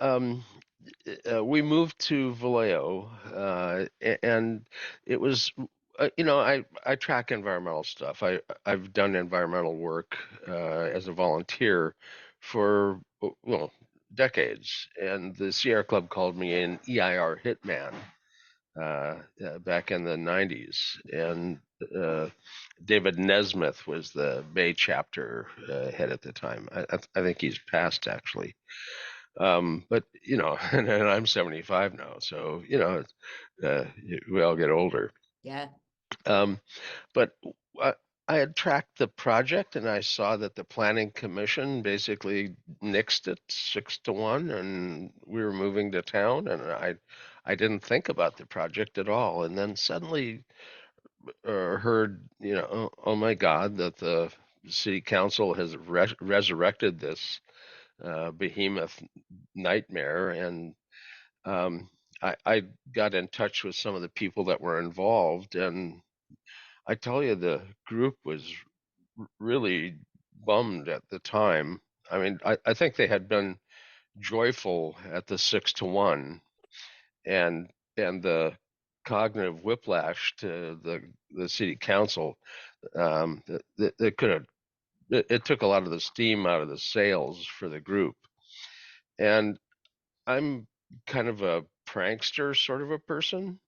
um, we moved to Vallejo, and it was, I track environmental stuff. I've done environmental work as a volunteer for well decades, and the Sierra Club called me an EIR hitman back in the 90s, and uh, David Nesmith was the Bay chapter head at the time. I think he's passed actually. But and I'm 75 now, so uh, we all get older. Yeah. Um, but I, I had tracked the project, and I saw that the planning commission basically nixed it 6-1, and we were moving to town, and I didn't think about the project at all, and then suddenly heard, oh my God, that the city council has resurrected this behemoth nightmare, and um, I got in touch with some of the people that were involved, and I tell you, the group was really bummed at the time. I mean, I think they had been joyful at the 6-1, and the cognitive whiplash to the city council that could have it took a lot of the steam out of the sails for the group. And I'm kind of a prankster sort of a person,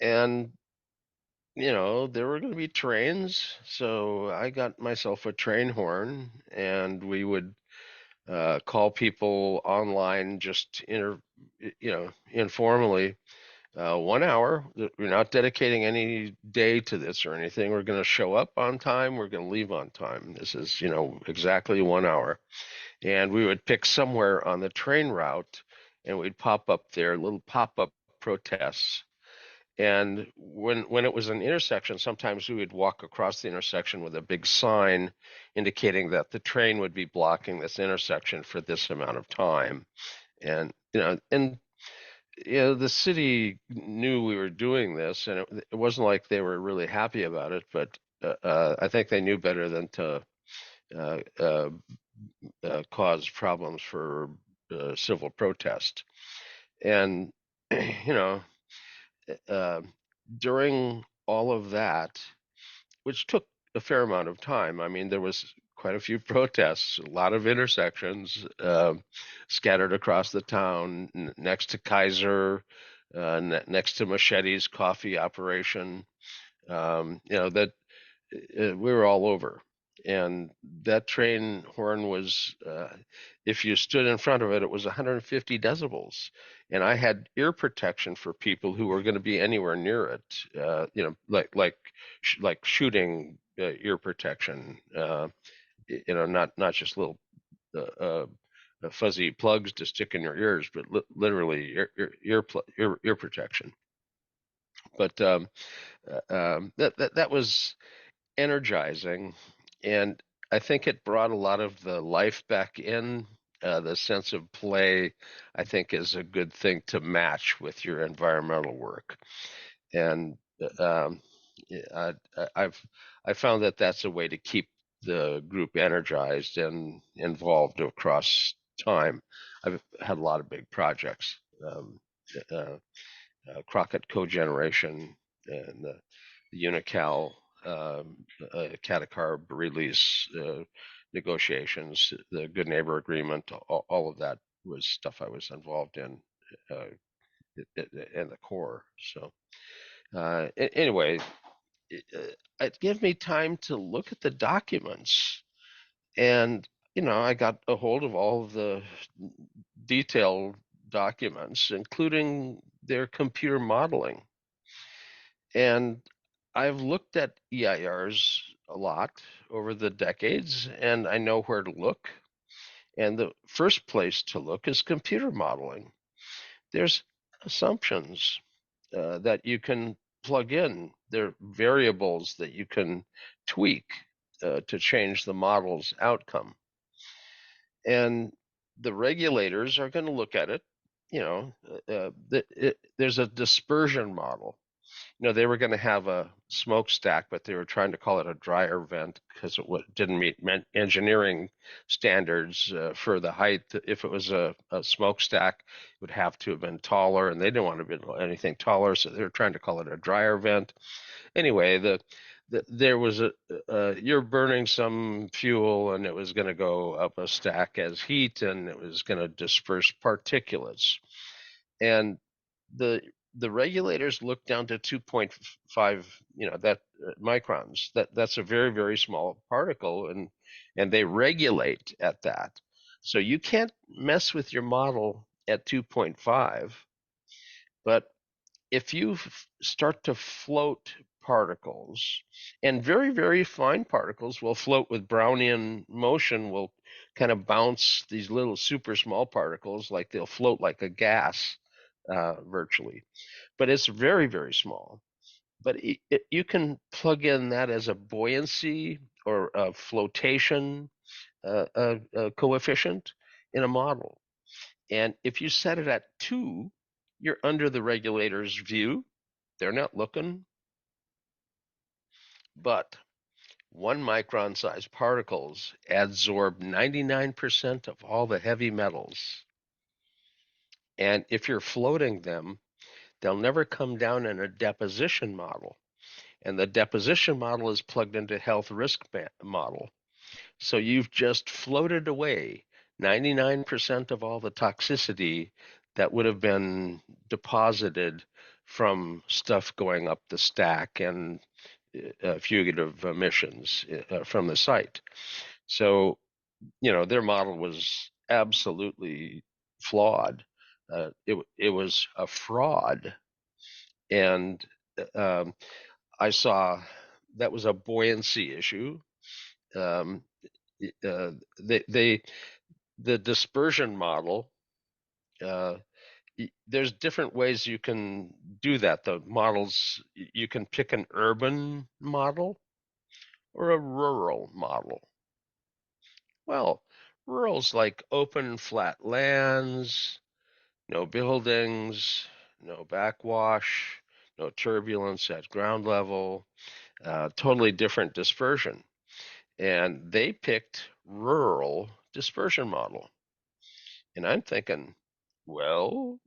and there were going to be trains, so I got myself a train horn, and we would call people online, just informally. 1 hour. We're not dedicating any day to this or anything. We're going to show up on time. We're going to leave on time. This is, exactly 1 hour. And we would pick somewhere on the train route, and we'd pop up there, little pop-up protests. And when it was an intersection, sometimes we would walk across the intersection with a big sign indicating that the train would be blocking this intersection for this amount of time. And the city knew we were doing this, and it wasn't like they were really happy about it, but I think they knew better than to uh, uh, cause problems for civil protest. And you know, uh, during all of that, which took a fair amount of time. I mean, there was quite a few protests, a lot of intersections scattered across the town, next to Kaiser, next to Machete's coffee operation. That we were all over. And that train horn was, if you stood in front of it, it was 150 decibels. And I had ear protection for people who were going to be anywhere near it, like shooting ear protection, not just little uh, uh, fuzzy plugs to stick in your ears, but literally ear protection. But that was energizing, and I think it brought a lot of the life back in. The sense of play, I think, is a good thing to match with your environmental work. And yeah, I found that that's a way to keep the group energized and involved across time. I've had a lot of big projects, uh, Crockett cogeneration, and the Unical catacarb release negotiations, the Good Neighbor Agreement, all of that was stuff I was involved in uh, in the core. So anyway, it gave me time to look at the documents, and I got a hold of all of the detailed documents, including their computer modeling. And I've looked at EIRs a lot over the decades, and I know where to look. And the first place to look is computer modeling. There's assumptions that you can plug in, there are variables that you can tweak to change the model's outcome. And the regulators are going to look at it. There's a dispersion model. they were going to have a smokestack, but they were trying to call it a dryer vent because it didn't meet engineering standards for the height. If it was a smokestack, it would have to have been taller, and they didn't want to be anything taller, so they were trying to call it a dryer vent. Anyway, there was you're burning some fuel, and it was going to go up a stack as heat, and it was going to disperse particulates. And the the regulators look down to 2.5, that microns. That's a very, very small particle, and they regulate at that. So you can't mess with your model at 2.5, but if you start to float particles, and very, very fine particles will float with Brownian motion, will kind of bounce these little super small particles, like they'll float like a gas virtually, but it's very, very small. But you can plug in that as a buoyancy or a flotation coefficient in a model. And if you set it at 2, you're under the regulator's view. They're not looking. But 1 micron size particles adsorb 99% of all the heavy metals. And if you're floating them, they'll never come down in a deposition model. And the deposition model is plugged into health risk model. So you've just floated away 99% of all the toxicity that would have been deposited from stuff going up the stack and fugitive emissions from the site. So, their model was absolutely flawed. It was a fraud. And um, I saw that was a buoyancy issue. Um, they the dispersion model. Uh, there's different ways you can do that. The models, you can pick an urban model or a rural model. Well, rural's like open flat lands, no buildings, no backwash, no turbulence at ground level, totally different dispersion. And they picked rural dispersion model. And I'm thinking, well,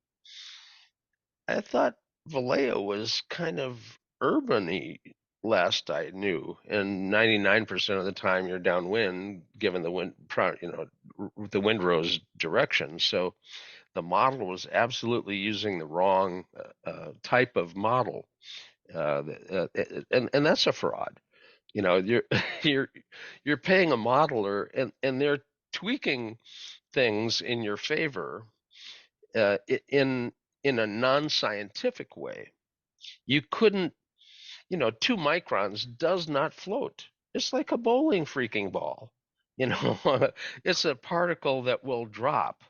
I thought Vallejo was kind of urban-y last I knew, and 99% of the time you're downwind, given the wind, the windrow's direction. So the model was absolutely using the wrong type of model, and that's a fraud. You're you're you're paying a modeler, and they're tweaking things in your favor uh, in in a non-scientific way. You couldn't, 2 microns does not float. It's like a bowling freaking ball. You know, it's a particle that will drop.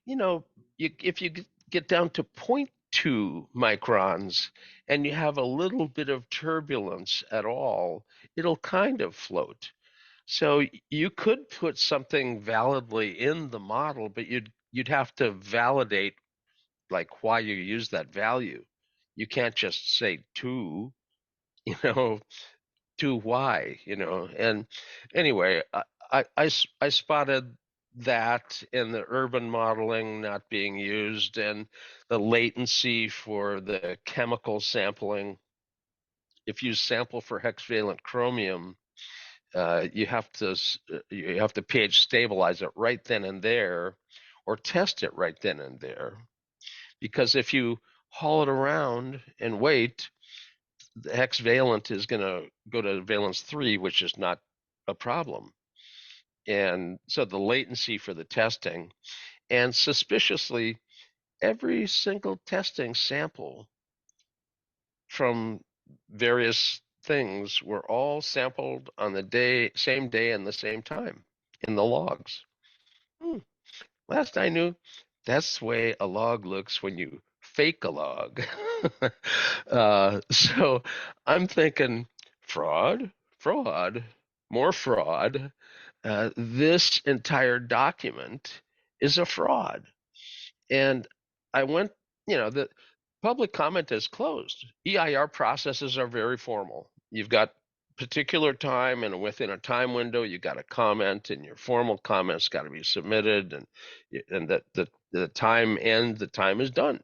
You know, if you get down to 0.2 microns and you have a little bit of turbulence at all, it'll kind of float. So you could put something validly in the model, but you'd have to validate like why you use that value. You can't just say 2, you know, 2 why, And anyway, I spotted that in the urban modeling not being used, and the latency for the chemical sampling. If you sample for hexavalent chromium, you have to pH stabilize it right then and there, or test it right then and there. Because if you haul it around and wait, the hexavalent is going to go to valence 3, which is not a problem. And so the latency for the testing, and suspiciously, every single testing sample from various things were all sampled on the same day and the same time in the logs. Hmm. Last I knew, that's the way a log looks when you fake a log. So I'm thinking fraud, fraud, more fraud. This entire document is a fraud. And I went, you know, the public comment is closed. EIR processes are very formal. You've got particular time, and within a time window, you got to comment, and your formal comments got to be submitted, and that the time ends, the time is done.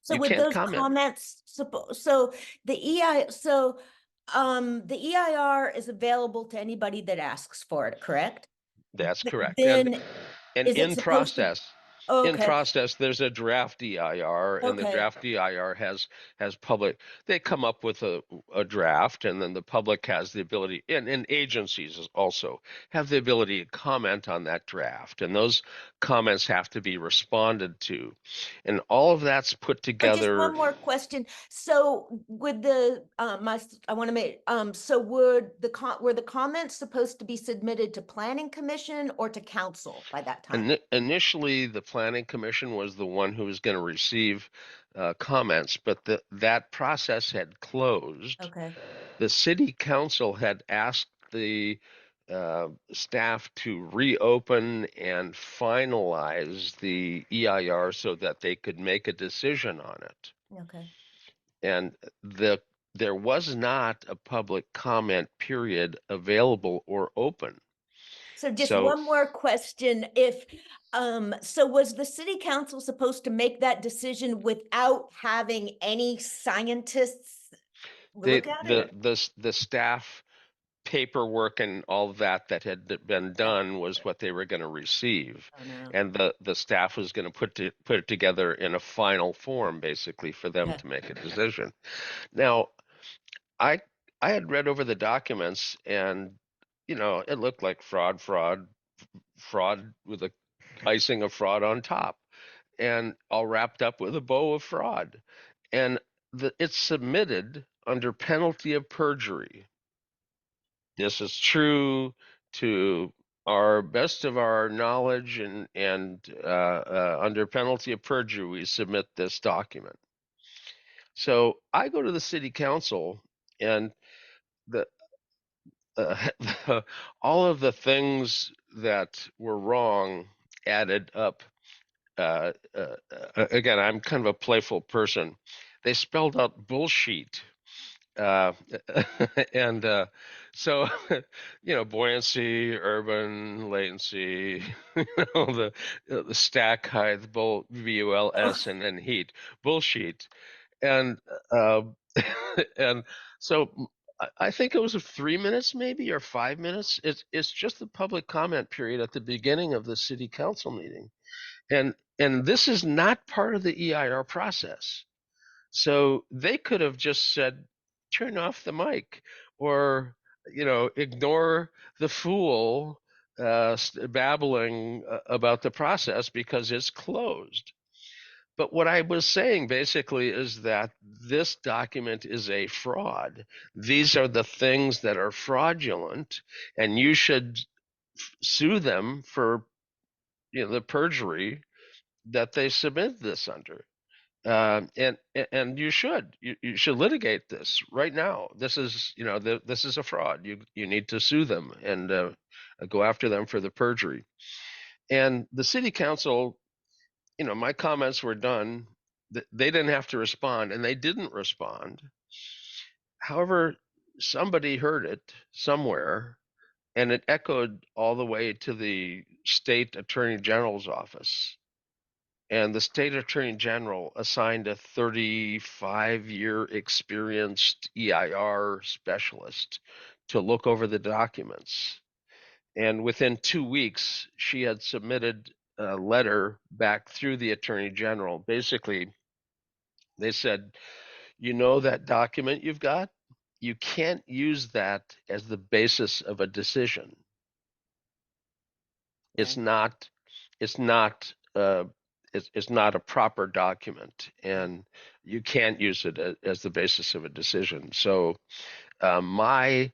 So You with can't those comment. comments, so the EIR is available to anybody that asks for it, correct? That's correct. Then And is it supposed to? in Okay, process, there's a draft EIR, and the okay. draft EIR has public. They come up with a draft, and then the public has the ability, and agencies also have the ability to comment on that draft, and those comments have to be responded to, and all of that's put Oh, just together. one more question. So with the I want to make so would were the comments supposed to be submitted to Planning Commission or to Council by that time? Initially, the Planning Commission was the one who was going to receive comments, but that process had closed. Okay. The City Council had asked the staff to reopen and finalize the EIR so that they could make a decision on it. Okay. And there was not a public comment period available or open. So just So one more question. If so was the city council supposed to make that decision without having any scientists they, look at it? the staff paperwork and all that had been Yeah. done was what they were going to receive, Oh no. and the staff was going to put it together in a final form, basically for them Okay. to make a decision. Now, I I had read over the documents, and it looked like fraud with a icing of fraud on top, and all wrapped up with a bow of fraud, and it's submitted under penalty of perjury. This is true to our best of our knowledge, and under penalty of perjury, we submit this document. So I go to the city council, and the all of the things that were wrong added up. Again, I'm kind of a playful person. They spelled out bullshit, uh, and so buoyancy, urban latency, the stack height, VULS, Oh, and then heat, bullshit, and uh, and so I think it was 3 minutes, maybe, or 5 minutes. It's just the public comment period at the beginning of the city council meeting, and this is not part of the EIR process. So they could have just said, turn off the mic, or, ignore the fool babbling about the process because it's closed. But what I was saying basically is that this document is a fraud. These are the things that are fraudulent, and you should sue them for the perjury that they submit this under. And you should litigate this right now. This is this is a fraud. You need to sue them and go after them for the perjury. And the city council, my comments were done. They didn't have to respond, and they didn't respond. However, somebody heard it somewhere, and it echoed all the way to the state attorney general's office. And the state attorney general assigned a 35-year experienced EIR specialist to look over the documents. And within 2 weeks, she had submitted a letter back through the attorney general. Basically, they said, that document you've got, you can't use that as the basis of a decision. It's okay. not it's not it's not a proper document, Okay. and you can't use it as the basis of a decision. So my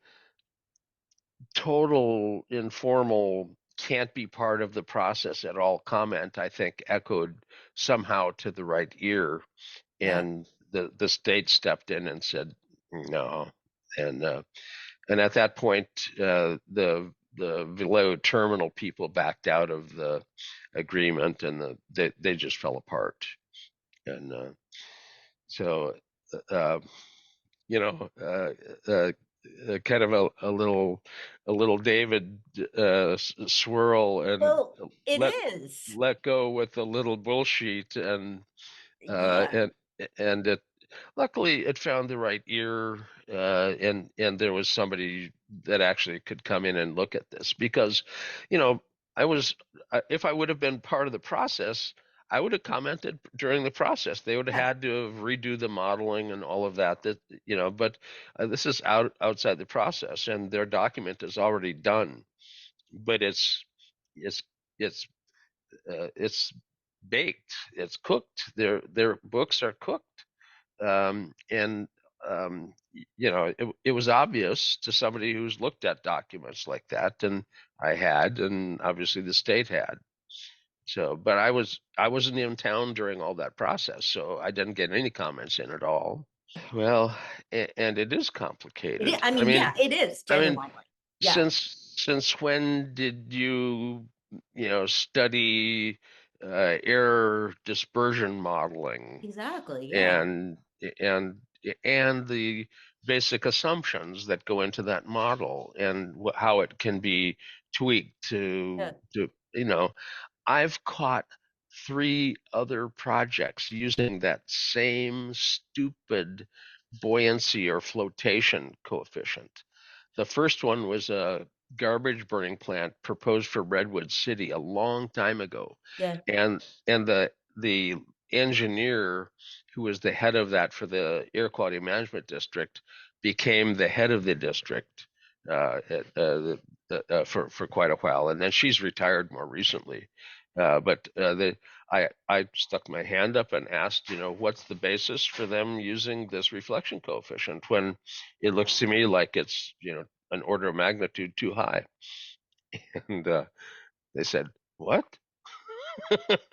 total informal can't be part of the process at all comment, I think, echoed somehow to the right ear, Yeah. and the state stepped in and said no, and and at that point, the Vallejo terminal people backed out of the agreement, and they just fell apart. And So, uh, you know, kind of a little David swirl and Well, it let is. let go with a little bullshit uh, Yeah, and and it luckily it found the right ear, and there was somebody that actually could come in and look at this because, you know, I was if I would have been part of the process, I would have commented during the process. They would have yeah, had to have redo the modeling and all of that. That but this is outside the process, and their document is already done. But it's it's it's baked. It's cooked. Their books are cooked, and it was obvious to somebody who's looked at documents like that, and I had, and obviously the state had. So, but I wasn't in town during all that process, so I didn't get any comments in at all. Well, and it is it is. complicated. I I mean, mean, yeah, it is I mean, genuinely. Yeah, since when did you study error dispersion modeling exactly. Yeah, and and and the basic assumptions that go into that model and how it can be tweaked yeah, to I've caught three other projects using that same stupid buoyancy or flotation coefficient. The first one was a garbage burning plant proposed for Redwood City a long time ago, yeah, and the engineer who was the head of that for the air quality management district became the head of the district for quite a while, and then she's retired more recently. But I stuck my hand up and asked, what's the basis for them using this reflection coefficient when it looks to me like it's an order of magnitude too high, and they said, what?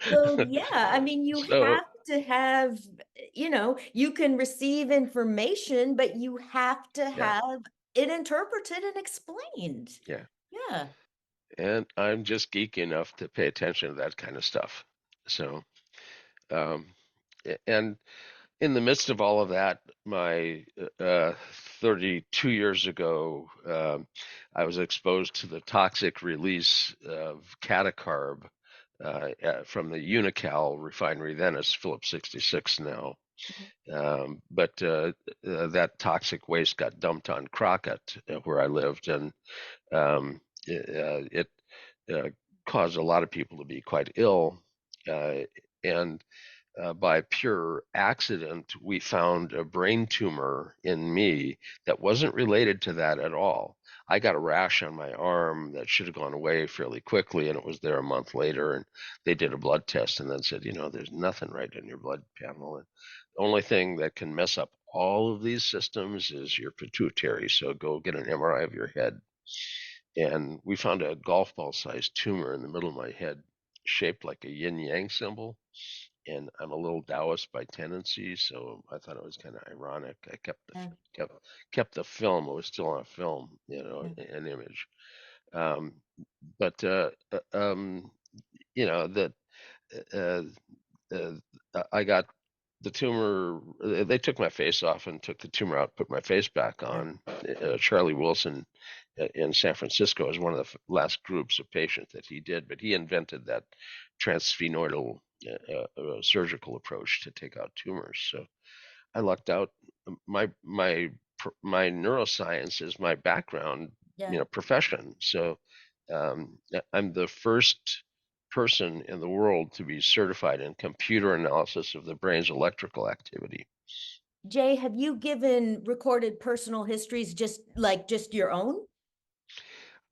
well, yeah, I mean, you So have to have, you can receive information, but you have to yeah, have it interpreted and explained. yeah. Yeah, And I'm just geeky enough to pay attention to that kind of stuff. So, um, and in the midst of all of that, my 32 years ago, I was exposed to the toxic release of catacarb from the Unocal refinery. Then it's Phillips 66 now. mhm, But that toxic waste got dumped on Crockett, where I lived, and it uh, caused a lot of people to be quite ill. And by pure accident, we found a brain tumor in me that wasn't related to that at all. I got a rash on my arm that should have gone away fairly quickly, and it was there a month later. And they did a blood test and then said, there's nothing right in your blood panel. And the only thing that can mess up all of these systems is your pituitary. So go get an MRI of your head. And we found a golf ball sized tumor in the middle of my head shaped like a yin yang symbol, and I'm a little Taoist by tendency, so I thought it was kind of ironic. I yeah, kept kept the film. It was still on film, yeah, an image. Um, but that uh, uh, I got the tumor. They took my face off and took the tumor out, put my face back yeah. on. Charlie Wilson in San Francisco is one of the last groups of patients that he did, but he invented that transsphenoidal surgical approach to take out tumors. So I lucked out. My neuroscience is my background, Yeah. profession. So I'm the first person in the world to be certified in computer analysis of the brain's electrical activity. Jay, have you given recorded personal histories just your own?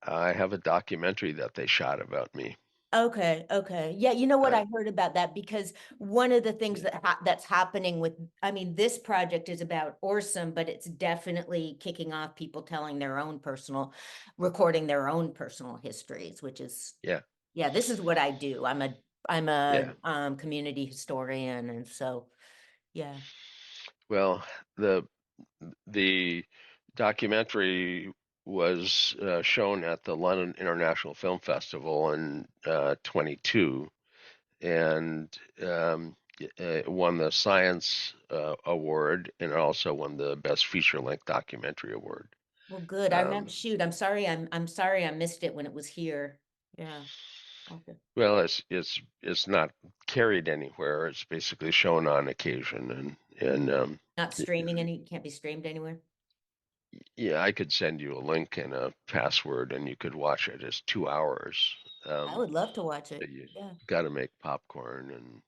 I have a documentary that they shot about me. Okay, okay. Yeah, you know what Uh, I heard about that because one of the things yeah, that's happening with, I mean, this project is about Orcem, but it's definitely kicking off people telling their own recording their own personal histories, which is, yeah, yeah, this is what I do. I'm a yeah. community historian, and so yeah. Well, the the documentary was shown at the London International Film Festival in 22, and won the Science Award, and it also won the Best Feature Length Documentary Award. Well, good. I remember, Um, shoot, I'm sorry I missed it when it was here. Yeah. Okay. well, it's not carried anywhere. It's basically shown on occasion, and Not streaming any, can't be streamed anywhere? yeah, I could send you a link and a password, and you could watch it. It's 2 hours. I Um, would love to watch it. but you Yeah, got to make popcorn, and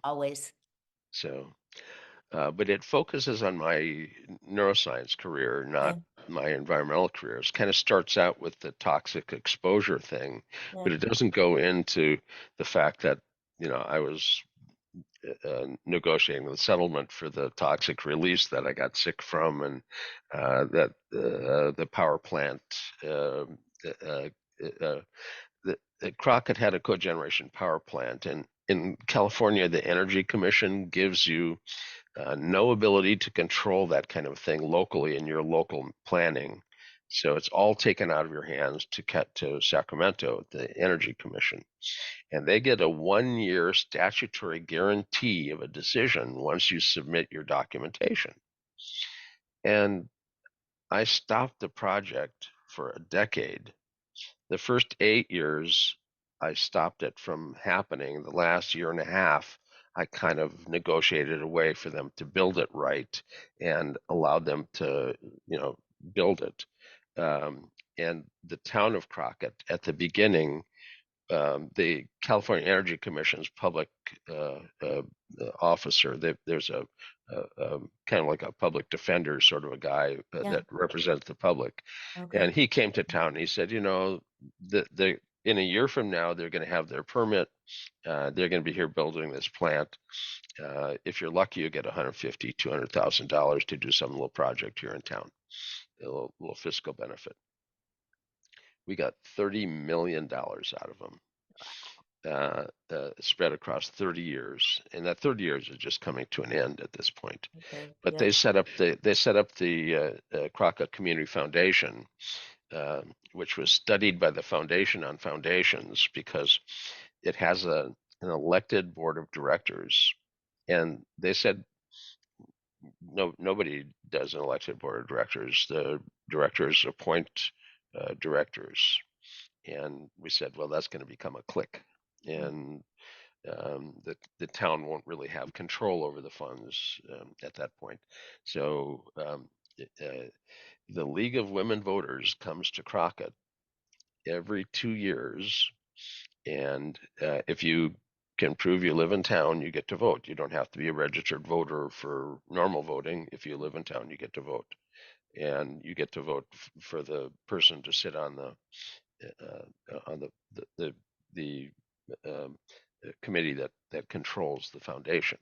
always. so. But it focuses on my neuroscience career, Yeah, not my environmental career. It kind of starts out with the toxic exposure thing, yeah, but it doesn't go into the fact that I was negotiating the settlement for the toxic release that I got sick from, and that the power plant. Uh, uh, Crockett had a cogeneration power plant, and in California, the Energy Commission gives you no ability to control that kind of thing locally in your local planning. So it's all taken out of your hands to cut to Sacramento, the Energy Commission. And they get a 1 year statutory guarantee of a decision once you submit your documentation. And I stopped the project for a decade. The first 8 years, I stopped it from happening. The last year and a half, I kind of negotiated a way for them to build it right and allowed them to, build it. And the town of Crockett at the beginning, the California Energy Commission's public uh, uh, officer. There's a kind of like a public defender, sort of a guy yeah, that represents the public, and okay, he came to town. And he said, the in a year from now they're going to have their permit. They're going to be here building this plant. If you're lucky, you get 150, $200,000 to do some little project here in town, a little fiscal benefit. We got $30 million out of them, spread across 30 years, and that 30 years is just coming to an end at this point. okay, But yeah, they set up the Crockett Community Foundation, which was studied by the Foundation on Foundations because it has an elected board of directors, and they said nobody does an elected board of directors. The directors appoint directors, and we said, well, that's going to become a clique, mm, and the town won't really have control over the funds at that point. So uh, the League of Women Voters comes to Crockett every 2 years, and if you can prove you live in town, you get to vote. You don't have to be a registered voter for normal voting. If you live in town, you get to vote, and you get to vote for the person to sit on the um, committee that controls the foundation.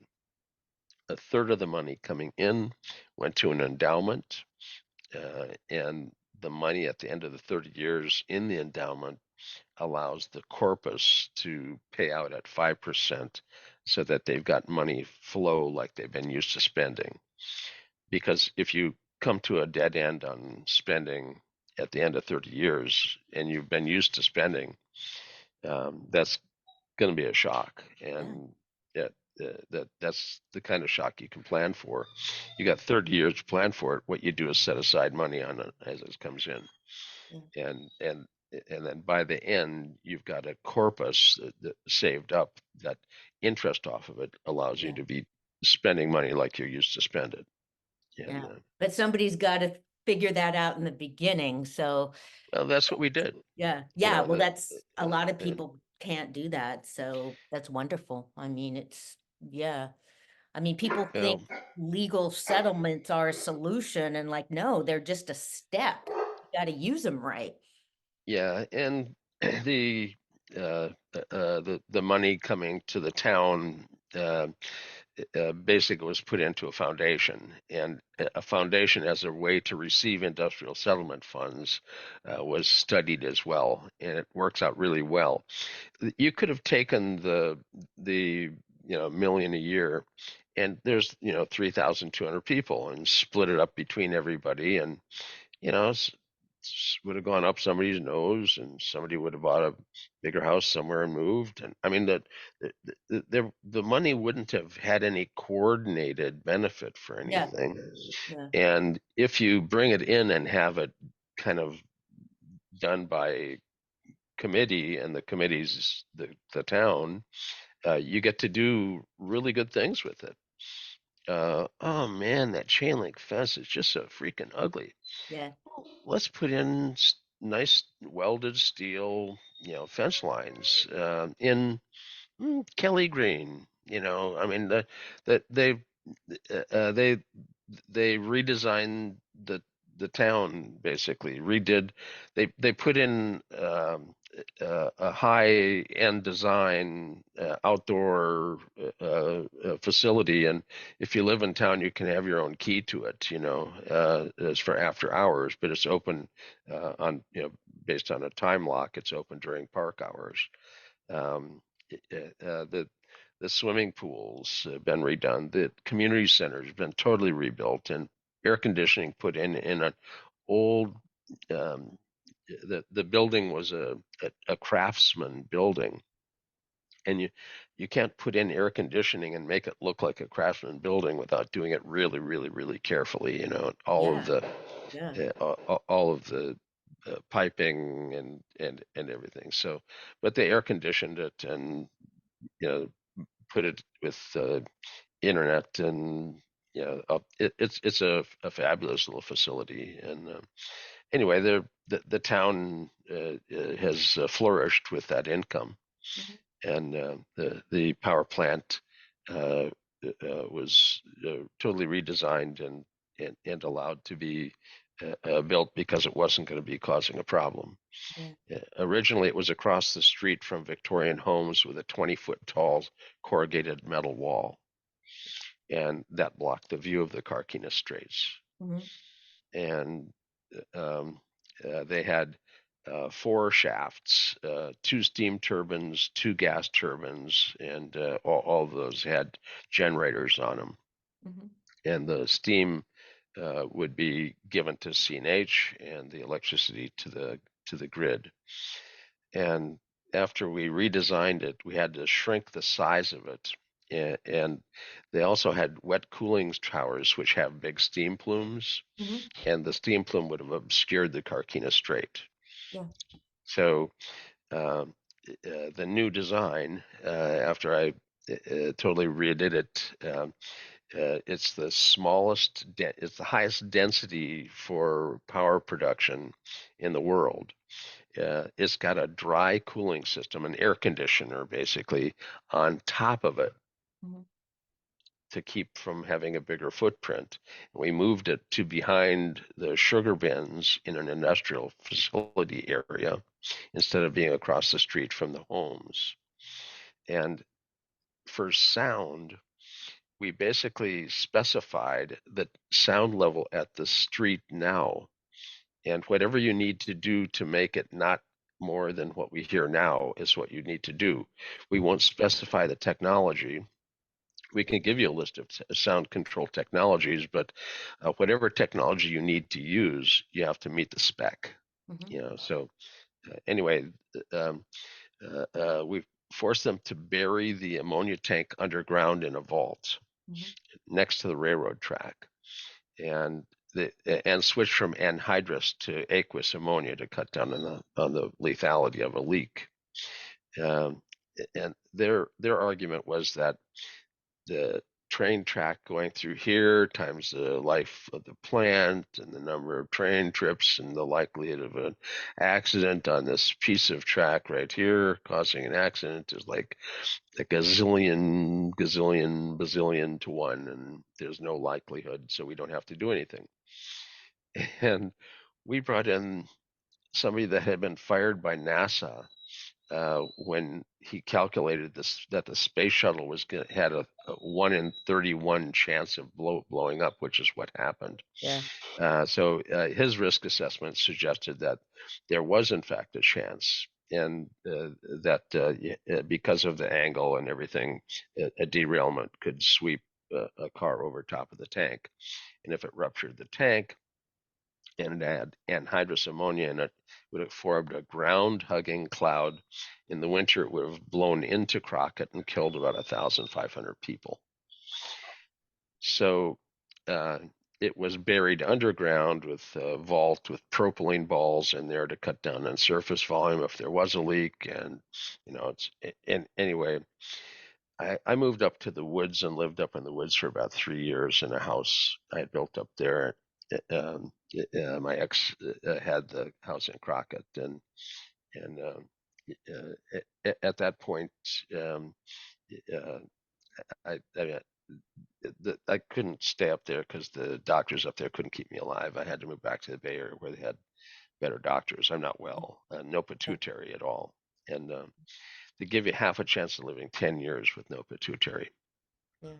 A third of the money coming in went to an endowment, and the money at the end of the 30 years in the endowment allows the corpus to pay out at 5% so that they've got money flow like they've been used to spending. Because if you come to a dead end on spending at the end of 30 years and you've been used to spending, that's going to be a shock. yeah, And that's the kind of shock you can plan for. You got 30 years to plan for it. What you do is set aside money on it as it comes in, yeah, and then by the end you've got a corpus that saved up. That interest off of it allows you yeah, to be spending money like you're used to spend it. And yeah. But somebody's got to figure that out in the beginning, so, well, that's what we did. yeah, You yeah, know, well, the that's, a lot of and people can't do that, so that's wonderful. I mean, it's, yeah. I mean, people think well, legal settlements are a solution and like, no, they're just a step. You gotta use them right. yeah, and the the money coming to the town uh, basically was put into a foundation, and a foundation as a way to receive industrial settlement funds was studied as well, and it works out really well. You could have taken the million a year, and there's 3,200 people, and split it up between everybody, and you know would have gone up somebody's nose, and somebody would have bought a bigger house somewhere and moved. And I mean that the money wouldn't have had any coordinated benefit for Yeah, anything. yeah, And if you bring it in and have it kind of done by committee, and the committee's the town, you get to do really good things with it. Oh man, that chain link fence is just so freaking ugly. yeah, Let's put in nice welded steel, fence lines in Kelly Green. I mean, that they redesigned the town, basically redid. They put in a high end design outdoor facility, and if you live in town, you can have your own key to it. It's for after hours, but it's open on based on a time lock. It's open during park hours. Um, the swimming pools have been redone. The community center has been totally rebuilt, and air conditioning put in an old. Um, the building was a craftsman building, and you can't put in air conditioning and make it look like a craftsman building without doing it really, really, really carefully. All of yeah, the yeah. all of the piping and everything. So, but they air conditioned it, and put it with internet, and it's a fabulous little facility. And anyway, the town has flourished with that income, Mhm. and the power plant uh, was totally redesigned and allowed to be built because it wasn't going to be causing a problem. Yeah. Originally, it was across the street from Victorian homes with a 20-foot tall corrugated metal wall, and that blocked the view of the Carquinez Straits. Mhm. And um, they had four shafts, two steam turbines, two gas turbines, and all of those had generators on them. Mhm. And the steam would be given to CNH, and the electricity to the grid. And after we redesigned it, we had to shrink the size of it. And they also had wet cooling towers, which have big steam plumes, Mhm. and the steam plume would have obscured the Carquinez Strait. Yeah. So um, the new design, after I totally redid it, it's the smallest, it's the highest density for power production in the world. It's got a dry cooling system, an air conditioner basically on top of it Mhm. to keep from having a bigger footprint. We moved it to behind the sugar bins in an industrial facility area instead of being across the street from the homes. And for sound, we basically specified the sound level at the street now, and whatever you need to do to make it not more than what we hear now is what you need to do. We won't specify the technology. We can give you a list of sound control technologies, but whatever technology you need to use, you have to meet the spec. Mhm. So anyway, um, we've forced them to bury the ammonia tank underground in a vault Mhm. next to the railroad track, and and switch from anhydrous to aqueous ammonia to cut down on the lethality of a leak. Um, and their argument was that the train track going through here times the life of the plant and the number of train trips and the likelihood of an accident on this piece of track right here causing an accident is like a bazillion to one, and there's no likelihood, so we don't have to do anything. And we brought in somebody that had been fired by NASA when he calculated this, that the space shuttle had a 1 in 31 chance of blowing up, which is what happened. Yeah. So his risk assessment suggested that there was in fact a chance, and that because of the angle and everything, a derailment could sweep a car over top of the tank, and if it ruptured the tank, and it had anhydrous ammonia in it. Would have formed a ground-hugging cloud. In the winter, it would have blown into Crockett and killed about 1,500 people. So uh, it was buried underground with a vault with propylene balls in there to cut down on surface volume if there was a leak. And it's and anyway, I moved up to the woods and lived up in the woods for about 3 years in a house I had built up there. My ex had the house in Crockett, and at that point, um, uh, I I couldn't stay up there because the doctors up there couldn't keep me alive. I had to move back to the Bay Area where they had better doctors. I'm not well, no Yeah, pituitary at all, and they give you half a chance of living 10 years with no pituitary, yeah,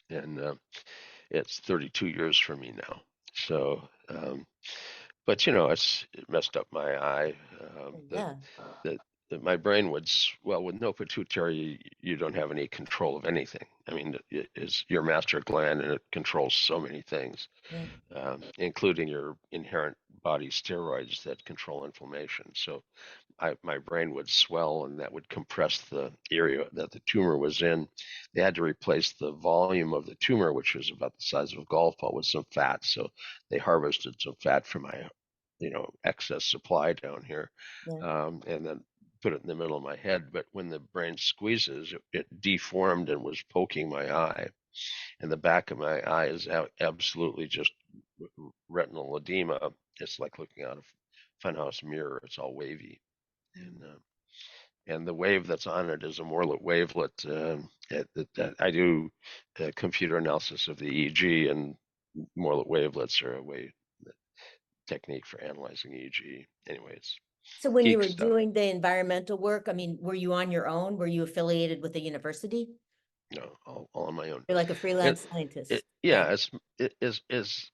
and it's 32 years for me now. So, but it messed up my eye. The yeah, the my brain would well with no pituitary you don't have any control of anything. I mean it is your master gland and it controls so many things, yeah, including your inherent body steroids that control inflammation. So my brain would swell and that would compress the area that the tumor was in. They had to replace the volume of the tumor, which was about the size of a golf ball, with some fat. So they harvested some fat from my, excess supply down here, yeah. and then put it in the middle of my head. But when the brain squeezes, it deformed and was poking my eye, and the back of my eye is absolutely just retinal edema. It's like looking out of a funhouse mirror. It's all wavy, Mm. and the wave that's on it is a Morlet wavelet. I do computer analysis of the EEG, and Morlet wavelets are a way technique for analyzing EEG. Anyways, So when you geek were stuff. doing the environmental work, I mean, were you on your own? Were you affiliated with a university? No, all on my own. You're like a And freelance scientist. Yeah. yeah, it is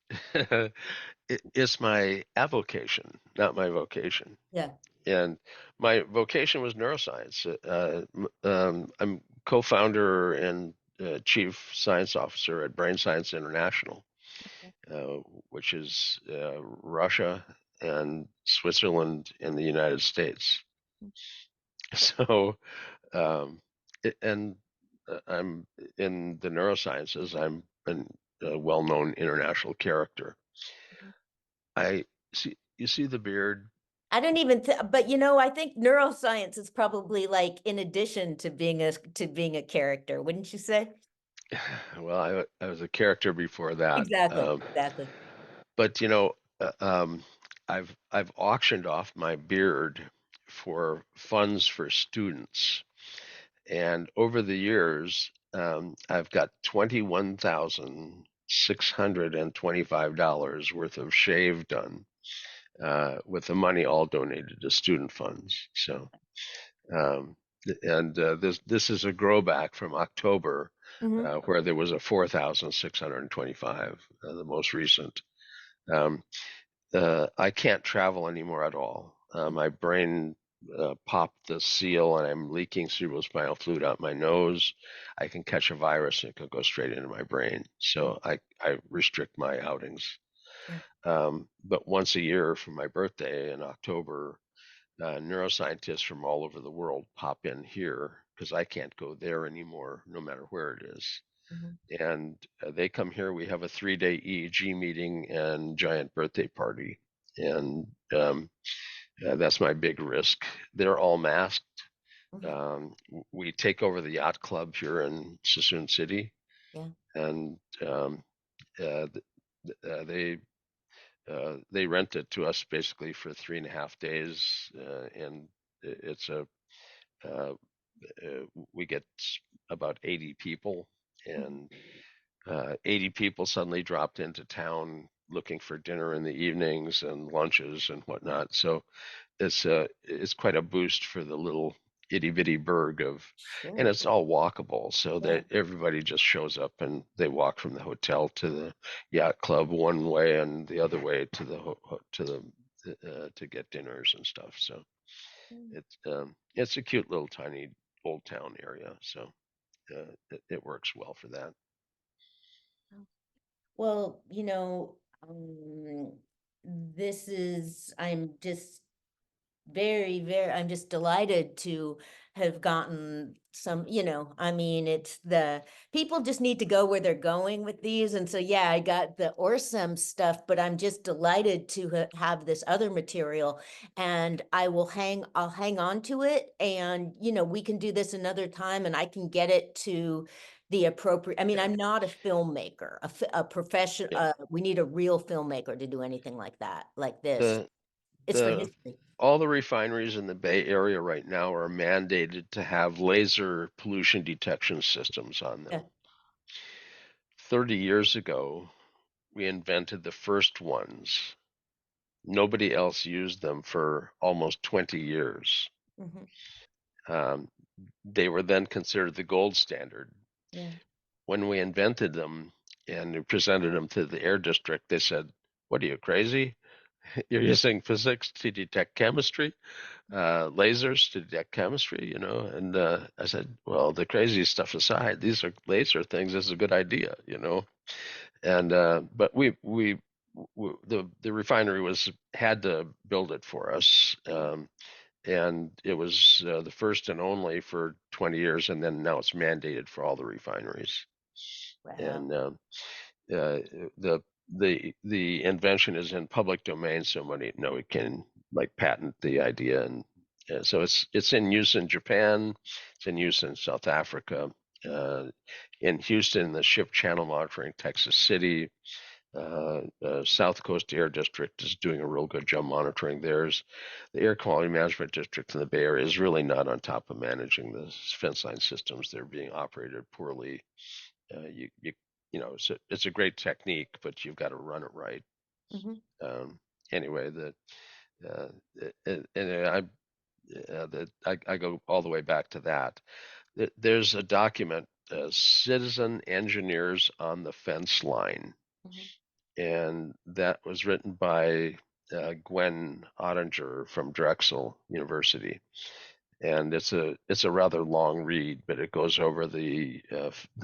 it's my avocation, not my vocation. Yeah. And my vocation was neuroscience. I'm co-founder and chief science officer at Brain Science International, uh, which is Russia and Switzerland and the United States. So, um, and I'm in the neurosciences. I'm a well-known international character. Mhm. I see. You see the beard. I don't even but I think neuroscience is probably like in addition to being a character, wouldn't you say? Well, I was a character before that. Exactly, exactly. But I've auctioned off my beard for funds for students, and over the years, I've got $21,625 worth of shave done, with the money all donated to student funds. So, um, and this is a growback from October, Hmm. where there was a 4,625, the most recent. Um, I can't travel anymore at all. My brain popped the seal, and I'm leaking cerebrospinal fluid out my nose. I can catch a virus and it could go straight into my brain. So I restrict my outings. Yeah. But once a year for my birthday in October, neuroscientists from all over the world pop in here because I can't go there anymore, no matter where it is. Hmm. And they come here. We have a 3-day EEG meeting and giant birthday party, and that's my big risk. They're all masked. Hmm. Um, we take over the yacht club here in Sassoon City, Yeah. and uh, they rent it to us basically for 3.5 days, and it's a uh, we get about 80 people, Hmm. and 80 people suddenly dropped into town looking for dinner in the evenings and lunches and whatnot. So it's quite a boost for the little itty bitty burg of, and Sure. it's all walkable. So Yeah. that everybody just shows up and they walk from the hotel to the yacht club one way and the other way to to get dinners and stuff. So Mm. it's a cute little tiny old town area. So it works well for that. Well, um, I'm just I'm just delighted to have gotten some, I mean, it's the people just need to go where they're going with these. And so, yeah, I got the Orcem stuff, but I'm just delighted to have this other material, and I'll hang on to it. And, we can do this another time and I can get it to the appropriate, I mean, Yeah. I'm not a filmmaker, a profession, Yeah. we need a real filmmaker to do anything like that, like this. The It's for the history. all the refineries in the Bay Area right now are mandated to have laser pollution detection systems on Yeah. them. 30 years ago, we invented the first ones. Nobody else used them for almost 20 years. Mhm. Um, they were then considered the gold standard. Yeah. When we invented them and we presented them to the air district, they said, "What are you, crazy? You're using physics to detect chemistry, lasers to detect chemistry, you know?" And I said, "Well, the crazy stuff aside, these are laser things. This is a good idea, you know?" And but the refinery was had to build it for us, and it was the first and only for 20 years, and then now it's mandated for all the refineries. Wow. And uh, the the invention is in public domain, so many know it can like patent the idea, and so it's in use in Japan, it's in use in South Africa, uh, in Houston, the Ship Channel Monitoring, Texas City, South Coast Air District is doing a real good job monitoring theirs. The Air Quality Management District in the Bay Area is really not on top of managing the fence line systems. They're being operated poorly. You know, it's a great technique, but you've got to run it right. Mhm. Um, anyway, uh, and I go all the way back to that. There's a document, Citizen Engineers on the Fence Line, Mhm. and that was written by Gwen Ottinger from Drexel University. And it's a rather long read, but it goes over the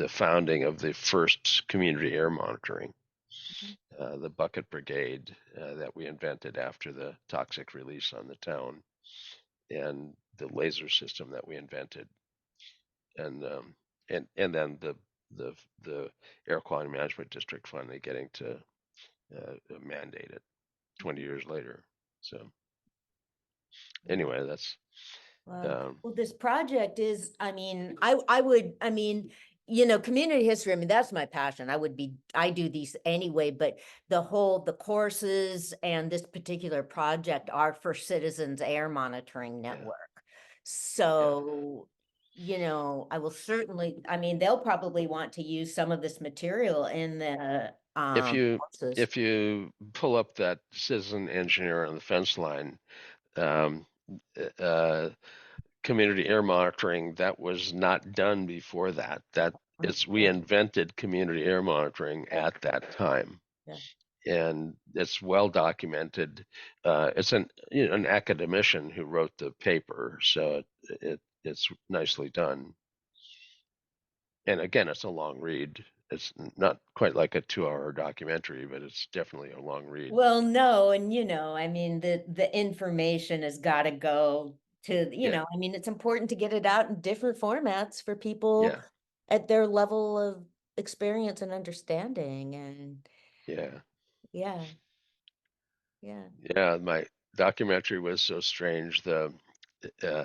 founding of the first community air monitoring, Mhm. the bucket brigade that we invented after the toxic release on the town, and the laser system that we invented, and then the the air quality management district finally getting to mandate it 20 years later. So Wow. anyway, that's Wow. um, Well, this project is, I mean, I mean, community history, I mean, that's my passion. I do these anyway, but the courses and this particular project are for Citizens Air Monitoring yeah, Network. yeah. So, I will certainly, I mean, they'll probably want to use some of this material in the If you courses. if you pull up that citizen engineer on the fence line, um, uh, community air monitoring, that was not done before that. That it's we Yeah, invented community air monitoring yeah, at that time, yeah. and it's well documented. It's an academician who wrote the paper, so it's nicely done. And again, it's a long read. It's not quite like a 2 hour documentary, but it's definitely a long read. Well, no, and I mean, the information has got to go to, Yeah, I mean, it's important to get it out in different formats for people yeah, at their level of experience and understanding. And yeah, yeah, yeah. yeah. My documentary was so strange. Uh,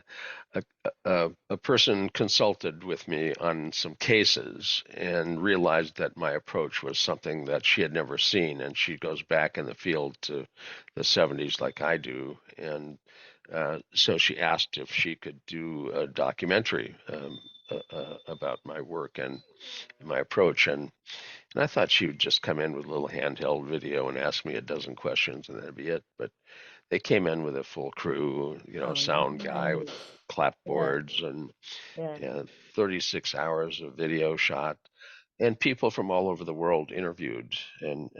a person consulted with me on some cases and realized that my approach was something that she had never seen, and she goes back in the field to the 70s like I do, and so she asked if she could do a documentary about my work and my approach, and I thought she would just come in with a little handheld video and ask me a dozen questions and that'd be it. But they came in with a full crew, Oh, sound guy with nice. Yeah, clapboards and yeah. 36 hours of video shot, and people from all over the world interviewed and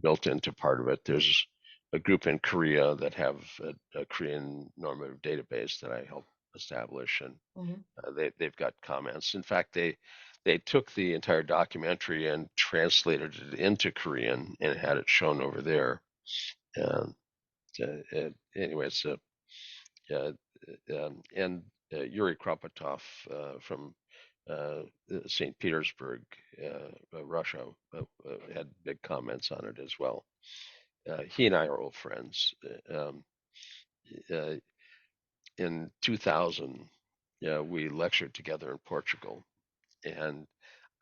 built into part of it. There's a group in Korea that have a Korean normative database that I helped establish, and Mhm. they've got comments. In fact, they took the entire documentary and translated it into Korean and had it shown over there. Um, anyways, uh, and Yuri Kropotov from uh, St. Petersburg, Russia, had big comments on it as well. He and I are old friends. Uh, in 2000, we lectured together in Portugal, and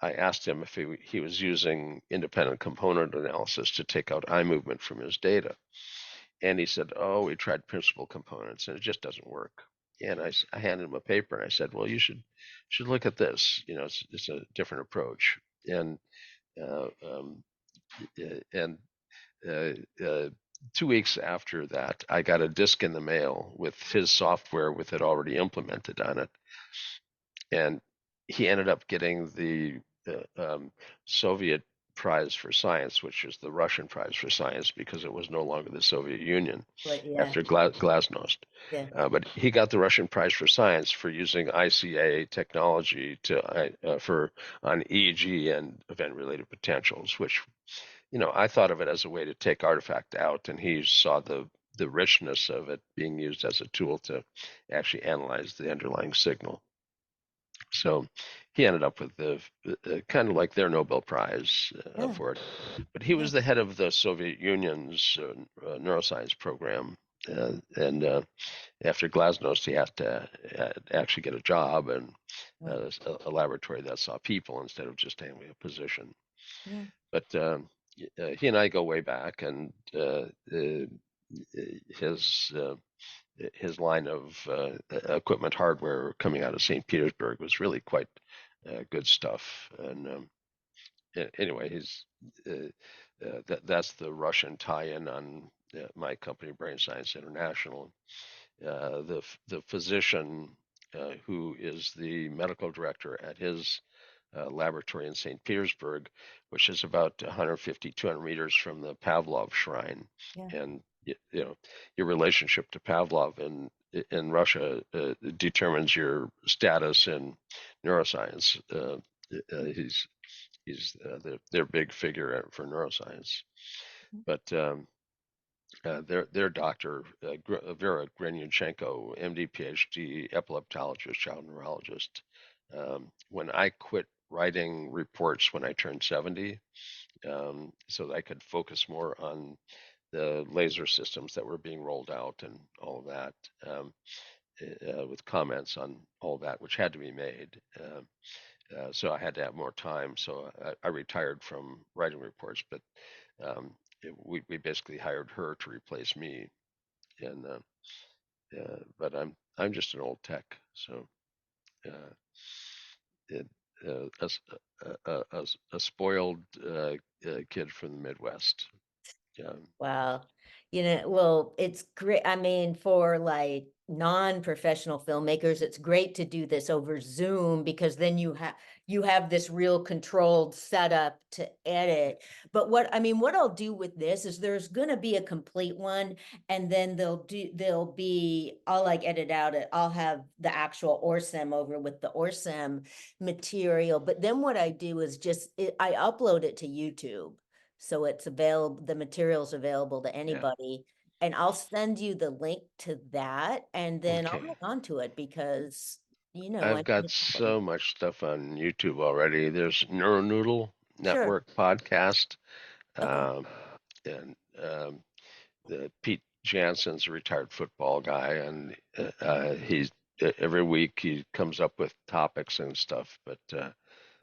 I asked him if he was using independent component analysis to take out eye movement from his data. And he said, "Oh, we tried principal components, and it just doesn't work." And I handed him a paper, and I said, "Well, you should look at this. It's a different approach." And uh, um, and uh, uh, 2 weeks after that, I got a disc in the mail with his software with it already implemented on it, and he ended up getting the Soviet Prize for Science, which is the Russian Prize for Science because it was no longer the Soviet Union But yeah, after Glasnost. yeah, But he got the Russian Prize for Science for using ICA technology for on EEG and event-related potentials, which I thought of it as a way to take artifact out, and he saw the richness of it being used as a tool to actually analyze the underlying signal. So he ended up with the kind of like their Nobel Prize yeah, for it. But he yeah, was the head of the Soviet Union's neuroscience program, and after Glasnost, he had to actually get a job and yeah, a laboratory that saw people instead of just handling a position. yeah. But he and I go way back, and his uh, his line of equipment hardware coming out of St. Petersburg was really quite good stuff. And anyway, that's the Russian tie-in on my company, Brain Science International. The physician who is the medical director at his laboratory in St. Petersburg, which is about 150, 200 meters from the Pavlov shrine. Yeah. And your relationship to Pavlov in Russia determines your status in neuroscience. He's their big figure for neuroscience. But their doctor, Vera Grenyuchenko, MD, PhD, epileptologist, child neurologist. When I quit writing reports when I turned 70, so that I could focus more on the laser systems that were being rolled out and all of that, with comments on all that, which had to be made. So I had to have more time. So I retired from writing reports, but we basically hired her to replace me. And but I'm just an old tech, so uh, it, a spoiled kid from the Midwest. Um, Wow. Well, it's great. I mean, for like non-professional filmmakers, it's great to do this over Zoom because then you have this real controlled setup to edit. But what I'll do with this is there's gonna be a complete one, and then I'll like edit out it. I'll have the actual Orcem over with the Orcem material. But then what I do is I upload it to YouTube. So it's available, the material's available to yeah. anybody. And I'll send you the link to that and then I'll Okay. hang on to it because, I I've mean, got it's important. so much stuff on YouTube already. There's Neuronoodle Sure. Network podcast, Okay. um, and the Pete Jansen's a retired football guy, and he's every week he comes up with topics and stuff. But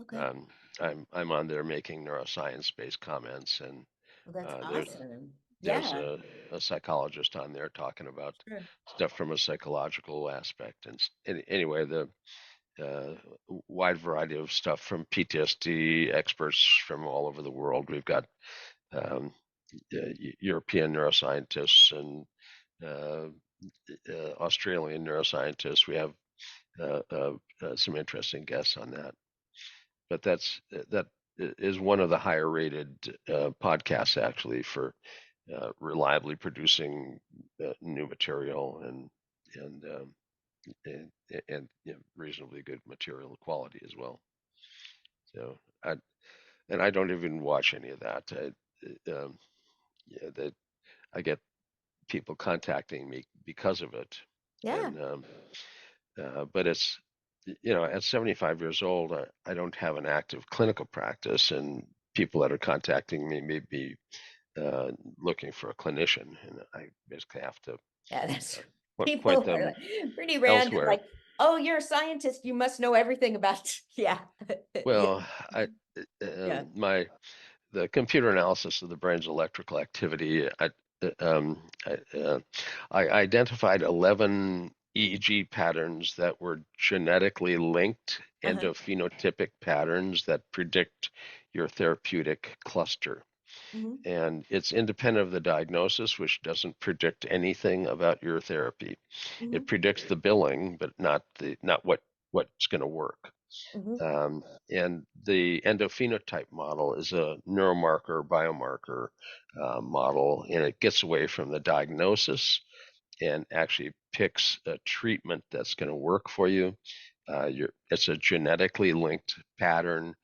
Okay. um, I'm on there making neuroscience based comments, and Well, that's there's awesome. there's Yeah, a psychologist on there talking about sure. stuff from a psychological aspect. And anyway, the uh, wide variety of stuff from PTSD experts from all over the world. We've got um, European neuroscientists and uh, Australian neuroscientists. We have some interesting guests on that. But that is one of the higher rated podcasts actually for reliably producing new material and, and reasonably good material quality as well. So I don't even watch any of that. Yeah, that I get people contacting me because of it. Yeah. And but it's at 75 years old, I don't have an active clinical practice, and people that are contacting me may be looking for a clinician, and I basically have to Yeah, that's uh, point people are them like pretty random, elsewhere. like, oh, you're a scientist, you must know everything about yeah. Yeah. Well, I Yeah. my the computer analysis of the brain's electrical activity. I identified 11 EEG patterns that were genetically linked Uh-huh. endophenotypic patterns that predict your therapeutic cluster. Hmm. And it's independent of the diagnosis, which doesn't predict anything about your therapy. It Hmm. predicts the billing, but not what's going to work. Hmm. And the endophenotype model is a neuromarker biomarker model, and it gets away from the diagnosis and actually picks a treatment that's going to work for you. It's a genetically linked pattern,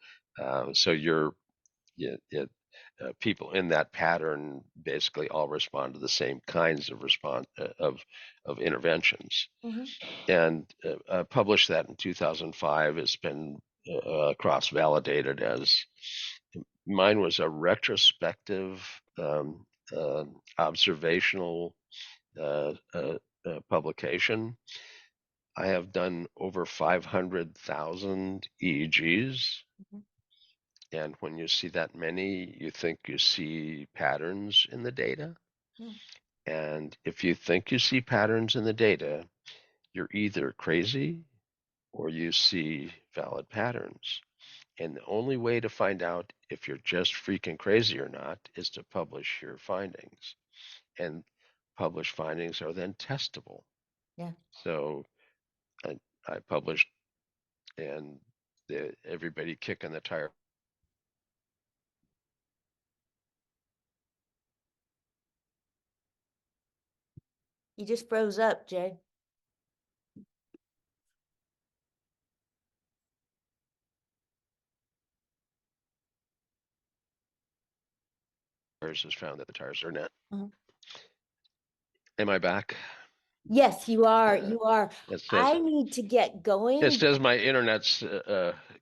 so people in that pattern basically all respond to the same kinds of response of interventions, Hmm. and published that in 2005. It's been cross-validated as mine was a retrospective observational publication. I have done over 500,000 EEGs, Hmm. and when you see that many, you think you see patterns in the data. Yeah. And if you think you see patterns in the data, you're either crazy or you see valid patterns. And the only way to find out if you're just freaking crazy or not is to publish your findings. And published findings are then testable. Yeah. So I, I published, and everybody kicking the tire. You just froze up, Jay. Has found that the tires are net. Mhm. Am I back? Yes, you are. Uh, You are. it says I need to get it going. says my internet's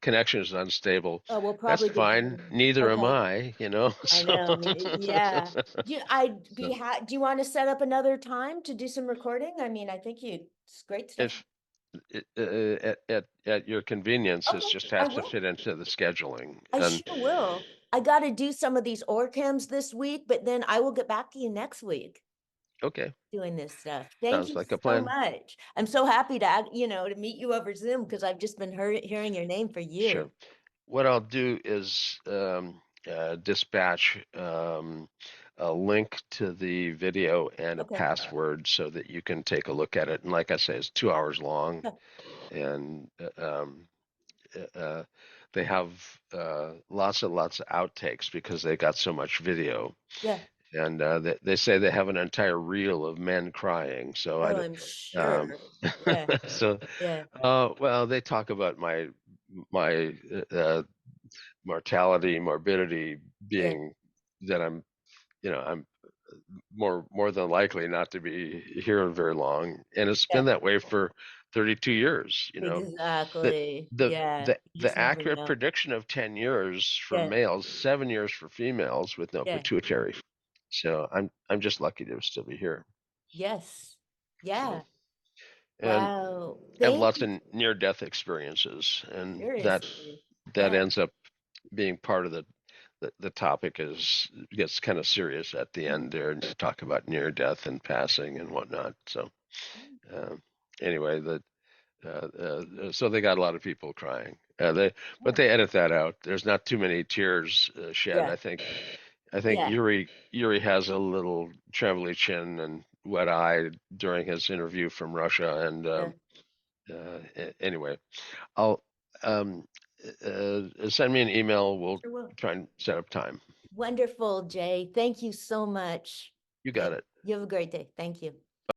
connection is unstable. Oh, we'll That's probably get fine. going. Neither am Okay. I. I So know. Yeah. so Do you want to set up another time to do some recording? I mean, I think it's great stuff. if at your convenience, it Okay, just I has to will. fit into the scheduling. I And sure will. I got to do some of these Orchems this week, but then I will get back to you next week okay, doing this stuff. Thank sounds you like a so plan. much. I'm so happy to, to meet you over Zoom because I've just been hearing your name for years. Sure. What I'll do is dispatch a link to the video and a Okay. password so that you can take a look at it. And like I say, it's 2 hours long, Yeah. and uh, they have lots and lots of outtakes because they got so much video. Yeah. And they say they have an entire reel of men crying. So Oh, I'm um, sure. Yeah. so Yeah. well, they talk about my mortality, morbidity Yeah. being that I'm more than likely not to be here very long, and it's Yeah. been that way for 32 years. That Exactly. the Yeah. the You just the never accurate know. prediction of 10 years for Yeah. males, 7 years for females with no Yeah. pituitary. So I'm just lucky to still be here. Yes. So Yeah. and Wow. have Thank lots you. of near-death experiences, and Seriously. that Yeah. ends up being part of the topic is gets kind of serious at the Mhm. end there and talk about near death and passing and whatnot. So um, anyway, so they got a lot of people crying. But Yeah. they edit that out. There's not too many tears shed. Yeah. I think Yeah. Yuri has a little trembly chin and wet eye during his interview from Russia. And Yeah. anyway, I'll send me an email. We'll Sure will. try and set up time. Wonderful, Jay. Thank you so much. You got Thank it. you. Have a great day. Thank you.